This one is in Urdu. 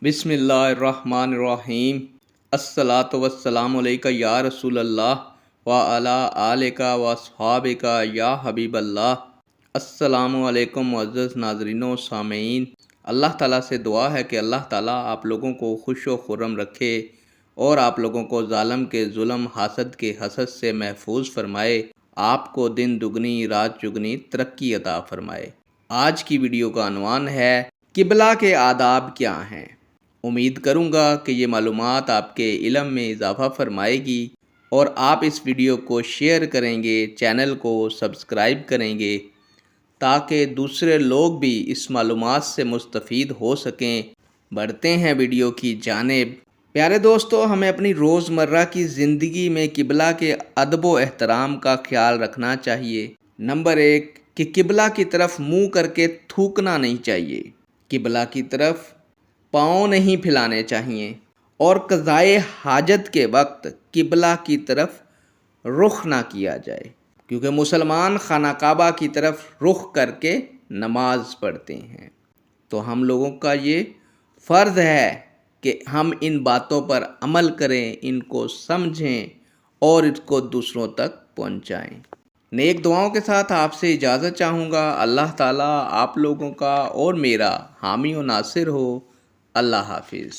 بسم اللہ الرحمن الرحیم۔ الصلاۃ والسلام علیکہ یا رسول اللہ وعلی آلک واصحابک یا حبیب اللہ۔ السلام علیکم معزز ناظرین و سامعین، اللہ تعالیٰ سے دعا ہے کہ اللہ تعالیٰ آپ لوگوں کو خوش و خرم رکھے اور آپ لوگوں کو ظالم کے ظلم، حاسد کے حسد سے محفوظ فرمائے، آپ کو دن دگنی رات چگنی ترقی عطا فرمائے۔ آج کی ویڈیو کا عنوان ہے قبلہ کے آداب کیا ہیں۔ امید کروں گا کہ یہ معلومات آپ کے علم میں اضافہ فرمائے گی اور آپ اس ویڈیو کو شیئر کریں گے، چینل کو سبسکرائب کریں گے تاکہ دوسرے لوگ بھی اس معلومات سے مستفید ہو سکیں۔ بڑھتے ہیں ویڈیو کی جانب۔ پیارے دوستو، ہمیں اپنی روزمرہ کی زندگی میں قبلہ کے ادب و احترام کا خیال رکھنا چاہیے۔ نمبر 1 کہ قبلہ کی طرف منہ کر کے تھوکنا نہیں چاہیے، قبلہ کی طرف پاؤں نہیں پھیلانے چاہیے، اور قضائے حاجت کے وقت قبلہ کی طرف رخ نہ کیا جائے، کیونکہ مسلمان خانہ کعبہ کی طرف رخ کر کے نماز پڑھتے ہیں۔ تو ہم لوگوں کا یہ فرض ہے کہ ہم ان باتوں پر عمل کریں، ان کو سمجھیں اور اس کو دوسروں تک پہنچائیں۔ نیک دعاؤں کے ساتھ آپ سے اجازت چاہوں گا۔ اللہ تعالیٰ آپ لوگوں کا اور میرا حامی و ناصر ہو۔ اللہ حافظ۔